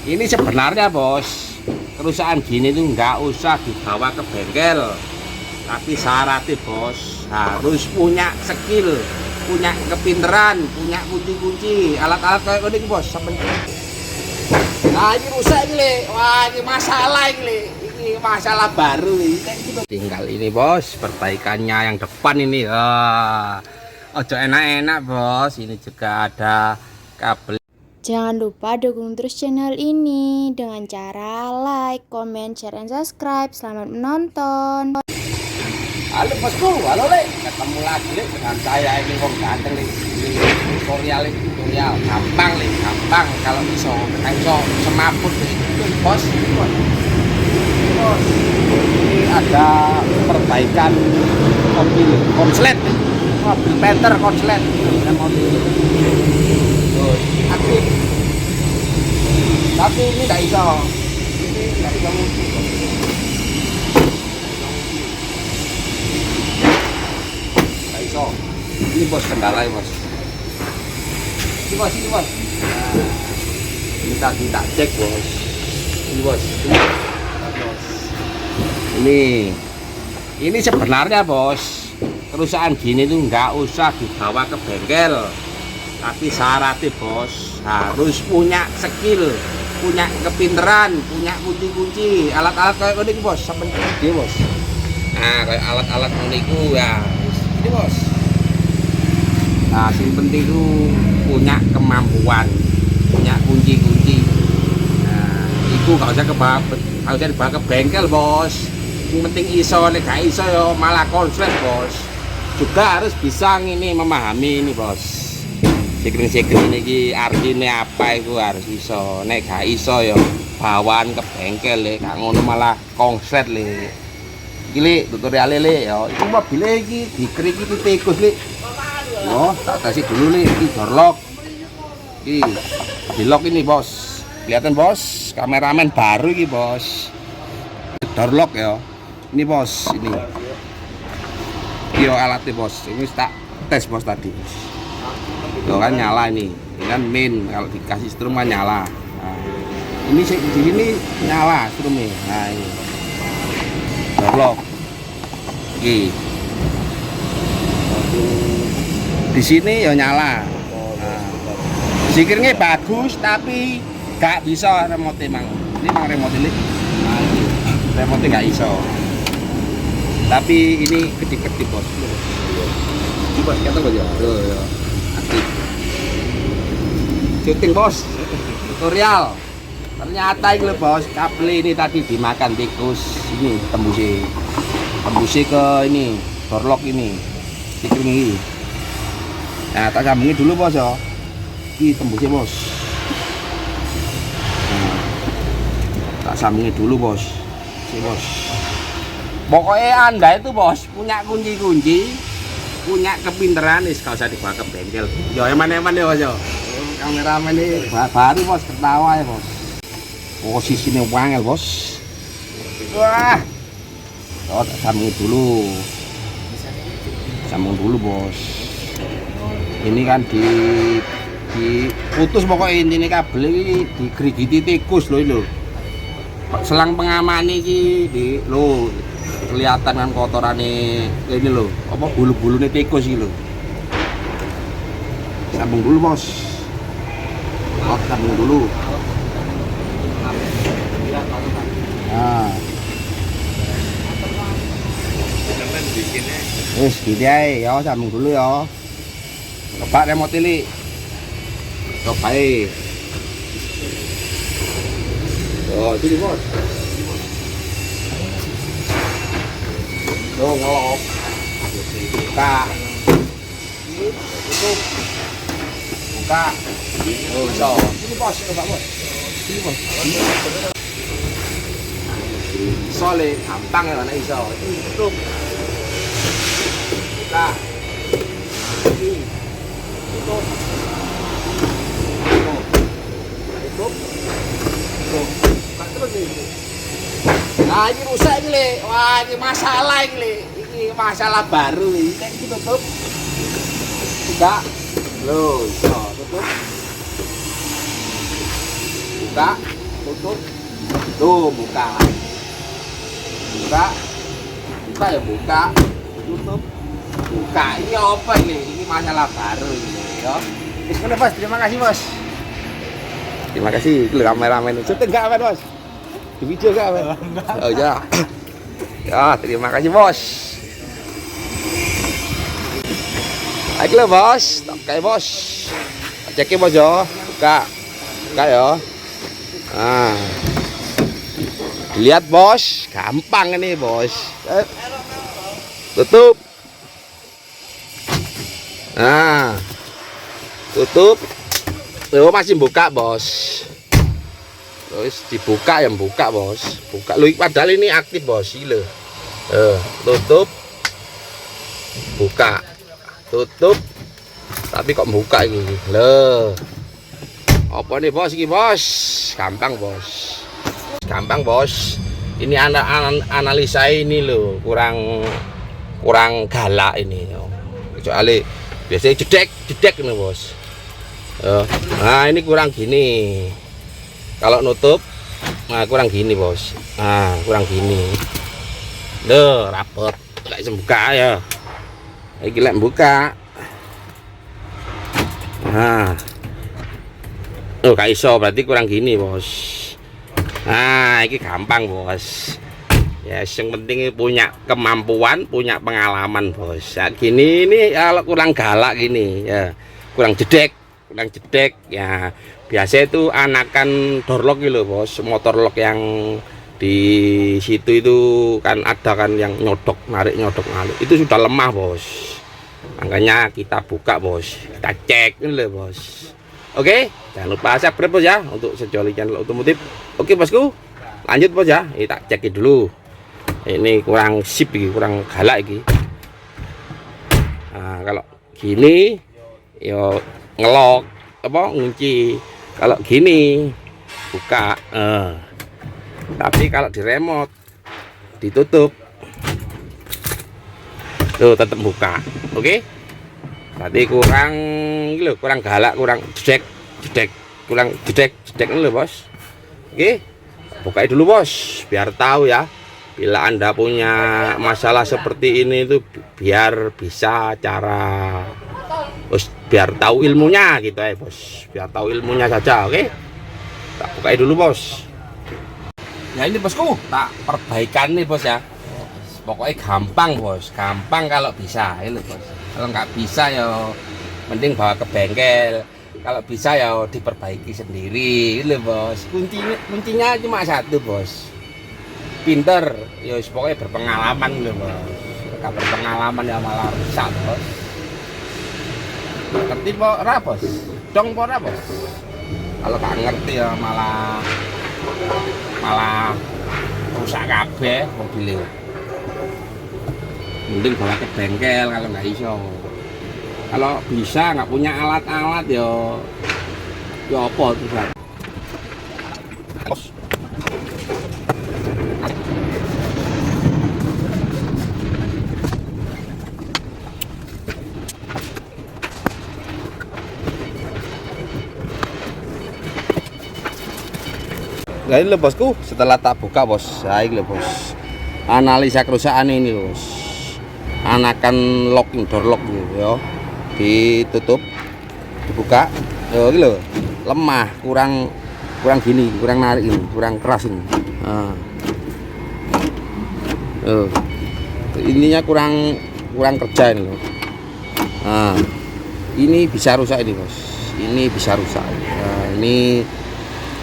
Ini sebenarnya bos, kerusakan gini tuh nggak usah dibawa ke bengkel, tapi syaratnya bos harus punya skill, punya kepinteran, punya kunci-kunci, alat-alat kayak gini bos. Nah ini rusak ini, wah ini masalah ini masalah baru ini. Tinggal ini bos, perbaikannya yang depan ini. Ojo enak-enak bos, ini juga ada kabel. Jangan lupa dukung terus channel ini dengan cara like, comment, share, dan subscribe. Selamat menonton. Halo bosku, halo le, ketemu lagi le dengan saya ini wong ganteng le. Ini tutorial gampang le, gampang kalau iso semaput le. Bos, ini ada perbaikan mobil konslet, mobil penter konslet, mobil aktif. Tapi ini tidak iso. Ini tidak iso mungkin. Tidak iso. Ini bos kendala ya bos. Ini bos, ini bos. Nah, ini tadi tak cek bos. Ini bos. Ini sebenarnya bos, kerusakan gini tuh nggak usah dibawa ke bengkel. Tapi syaratnya bos harus punya skill, punya kepinteran, punya kunci-kunci, alat-alat kayak gini bos, sampai gede bos. Nah kayak alat-alat ini ya, ini bos. Nah yang penting itu punya kemampuan, punya kunci-kunci. Nah itu nggak usah dibawa ke bengkel bos. Yang penting iso, nek gak iso yo malah konslet bos. Juga harus bisa ini memahami ini bos. Sekring ini artinya apa itu harus iso, nek gak iso ya bawaan ke bengkel le, gak ngono malah konslet le. Iki le tutorial le ya, iki mobil iki dikriki tikus le. Oh, tak kasih dulu le, iki door lock. Iki di lock ini bos. Kelihatan bos, kameramen baru iki bos. Door lock ya. Ini bos, ini. Yo alatnya bos, ini tak tes bos tadi. Tuh kan nyala ini kan main, kalau dikasih strum kan nyala. Nah, ini di sini nyala strumnya. Nah ini lock di sini ya nyala. Nah, sikirnya bagus tapi gak bisa remote mang. Ini mang remote ini. Nah, ini remote nggak iso. Tapi ini kedip-kedip bos. Coba kata aja. Ya. Syuting bos, tutorial. Ternyata ini bos, kabel ini tadi dimakan tikus. Ini tembusnya ke ini door lock ini, sikring ini. Nah tak sambungin dulu bos ya. Ini tembusnya bos. Nah, tak sambungin dulu bos. Si bos. Pokoknya anda itu bos punya kunci-kunci, punya kepinteran, gak usah dibawa ke bengkel. Yo eman-eman ya bos yo. Kameramen ini baru bos, ketawa ya bos. Posisinya wangel bos. Wah. Oh, sambung dulu bos. Ini kan diputus pokoknya intinya kabel ini digerigiti tikus loh. Selang pengaman ini kelihatan kan kotorannya ini loh. Apa bulu-bulunya tikus ini loh. Sambung dulu bos. Sambung dulu. Nah. Wes gini aja ya, sambung dulu ya. Coba remote ini. Coba aja. Oh, sini bos. Tuh ngelok. Buka. Tutup. Buka. Oh, so. Sini bos, coba bos. Sini bos. Soalnya gampang ya mana iso. Ini tutup. Buka. Ini. Tutup. Tutup. Tutup. Buka terus ini. Nah ini rusak ini le. Wah ini masalah ini le. Ini masalah baru ini. Ini tutup. Buka. Loh, so tutup. Buka. tutup. Tuh, buka. Buka. Buka ya buka. Tutup. Buka. Ini apa ini? Ini masalah baru ini, ya. Wis ngono, Bos. Terima kasih, Bos. Terima kasih. Itu kameramen. Syuting enggak, Bos? Di video enggak, Bos? Oh ya. Ya, terima kasih, Bos. Ayo lho, Bos. Oke, Bos. Cekin, Bos, yo. Buka. Buka ya. Nah. Lihat, Bos. Gampang ini, Bos. Tutup. Nah. Tutup. Tuh masih buka, Bos. Terus dibuka ya buka, Bos. Buka. Lu padahal ini aktif, Bos. Lho. Tutup. Buka. Tutup. Tapi kok buka ini. Loh. Apa nih, Bos? Ini, Bos. Gampang, Bos. Gampang, Bos. Ini analisa ini loh, kurang galak ini. Kecuali biasanya jedek ini, Bos. Nah, ini kurang gini. Kalau nutup, nah kurang gini, Bos. Nah, kurang gini. Loh, rapet. Lek buka ya. Iki lek buka. Nah. Oh, gak iso, berarti kurang gini, Bos. Nah, ini gampang, Bos. Ya, yang penting punya kemampuan, punya pengalaman, Bos. Ya, gini ini kalau kurang galak gini, ya. Kurang jedek ya. Biasa itu anakan door lock gitu, Bos. Motor lock yang di situ itu kan ada kan yang nyodok narik. Itu sudah lemah, Bos. Makanya kita buka, Bos. Kita cek ini loh, Bos. Oke, jangan lupa subscribe, Bos, ya, untuk Sejoli Channel Otomotif. Oke, Bosku, lanjut, Bos, ya. Ini tak cekin dulu. Ini kurang sip, kurang galak ini. Nah, kalau gini, yo ngelok apa ngunci. Kalau gini buka. Tapi kalau di remote ditutup, tuh tetap buka. Oke. Berarti kurang galak, kurang jedek, kurang jedek ini loh, Bos. Oke, buka dulu, Bos, biar tahu ya. Bila Anda punya masalah seperti ini itu biar bisa cara, Bos, biar tahu ilmunya gitu ya, Bos. Biar tahu ilmunya saja, oke? Tak buka dulu, Bos. Ya ini, Bosku, tak perbaikan nih, Bos, ya. Pokoknya gampang, Bos. Gampang kalau bisa, ini, Bos. Kalau nggak bisa ya mending bawa ke bengkel. Kalau bisa ya diperbaiki sendiri, gitu, Bos. Kuncinya cuma satu, Bos. Pinter, ya pokoknya berpengalaman, gitu, Bos. Kalau berpengalaman ya malah rusak, Bos. Ngerti ora, Bos? Dong ora, Bos? Kalau nggak ngerti ya malah rusak kabeh mobilnya. Mending bawa ke bengkel kalau nggak iso. Kalau bisa nggak punya alat-alat ya apa tuh, Bos? Nah ini loh, Bosku, setelah tak buka, Bos. Nah ini loh, Bos. Analisa kerusakan ini, Bos. Anakan locking door lock gitu ya. Ditutup, dibuka. Oh ini loh, lemah, kurang gini, kurang narik ini, kurang keras ini. Nah. Ininya kurang kerja ini loh. Nah, ini bisa rusak ini, Bos. Ini bisa rusak. Nah,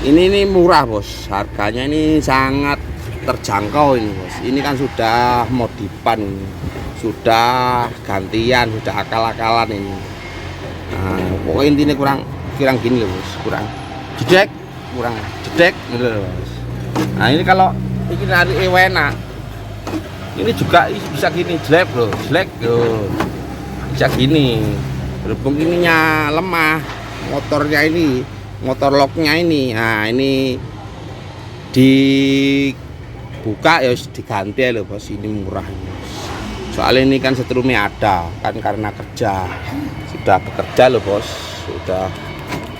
ini murah, Bos. Harganya ini sangat terjangkau ini, Bos. Ini kan sudah modifan ini. Sudah gantian, sudah akal-akalan ini. Nah, pokoknya intinya kurang gini loh, Bos. Kurang jedek gitu loh, Bos. Nah, ini kalau ini narik enak. Ini juga bisa gini, jelek loh. Bisa gini. Berhubung ininya lemah, motornya ini, motor locknya ini. Nah, ini dibuka ya diganti loh, Bos. Ini murah, Bos. Soalnya ini kan setrumnya ada kan karena kerja, sudah bekerja loh, Bos.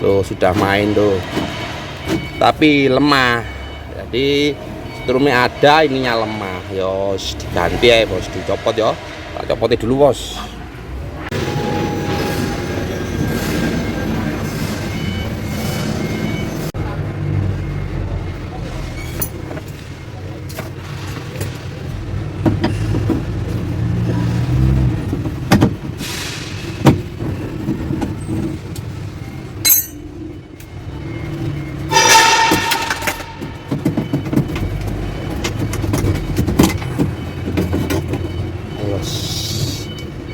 Sudah main tuh. tapi lemah. Jadi setrumnya ada, ininya lemah. Yos diganti ya bos, dicopot ya. Tak copotin dulu bos.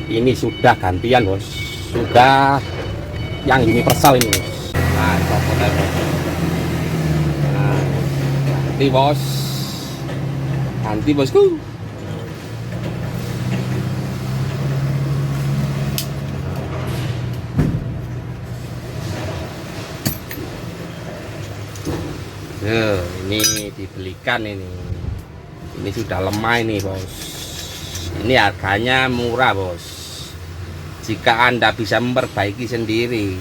Ini sudah gantian bos, sudah yang universal ini bos. Nah copot ya bos. Nah, ganti bos, ganti bosku. Ini dibelikan ini sudah lemah ini bos. Ini harganya murah bos. Jika Anda bisa memperbaiki sendiri,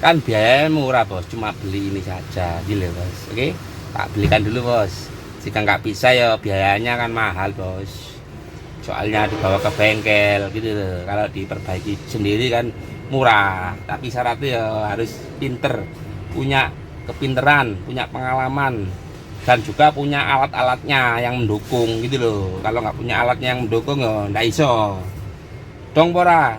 kan biaya murah bos, cuma beli ini saja gitu bos. Oke, tak belikan dulu bos. Jika nggak bisa ya biayanya kan mahal bos, soalnya dibawa ke bengkel gitu loh. Kalau diperbaiki sendiri kan murah, tapi syaratnya ya harus pinter, punya kepinteran, punya pengalaman, dan juga punya alat-alatnya yang mendukung gitu loh. Kalau nggak punya alatnya yang mendukung ya nggak iso dong pora.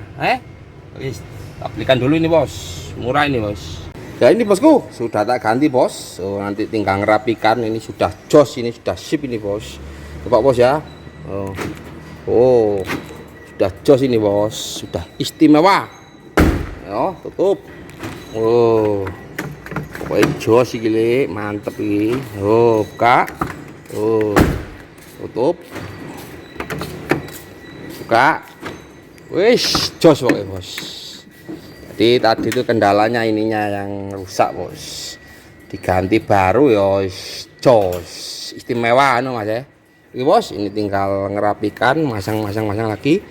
Wis, tak belikan dulu ini bos, murah ini bos. Ya ini bosku, sudah tak ganti bos. Nanti tinggal ngerapikan. Ini sudah jos, ini sudah sip ini bos. Coba bos ya. Sudah jos ini bos, sudah istimewa. Tutup. Pokoknya jos iki, mantep ini. Buka. Tutup. Buka. Wis, jos pokoknya bos. Jadi tadi itu kendalanya ininya yang rusak bos. Diganti baru ya jos. Istimewa mas ya. Ini bos, ini tinggal ngerapikan, masang lagi.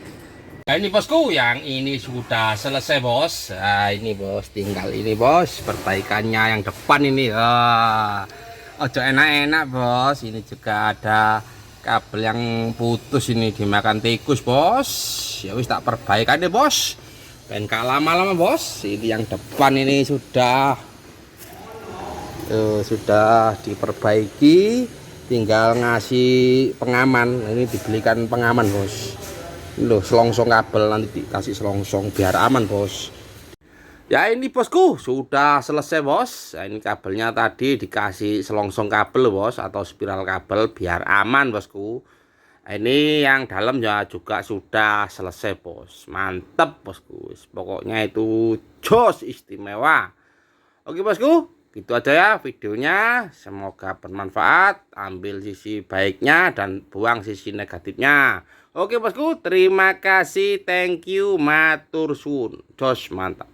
Nah ini bosku, yang ini sudah selesai bos. Nah ini bos, tinggal ini bos, perbaikannya yang depan ini. Ojo enak-enak bos. Ini juga ada kabel yang putus ini, dimakan tikus bos. Ya wis tak perbaikan deh bos, dan gak lama-lama bos. Ini yang depan ini sudah diperbaiki, tinggal ngasih pengaman. Ini dibelikan pengaman bos. Ini loh selongsong kabel, nanti dikasih selongsong biar aman bos. Ya ini bosku sudah selesai bos. Nah, ini kabelnya tadi dikasih selongsong kabel bos, atau spiral kabel biar aman bosku. Ini yang dalam ya juga sudah selesai bos. Mantep bosku, pokoknya itu jos istimewa. Oke bosku, gitu aja ya videonya. Semoga bermanfaat. Ambil sisi baiknya dan buang sisi negatifnya. Oke bosku, terima kasih, thank you, matur suwun, jos mantap.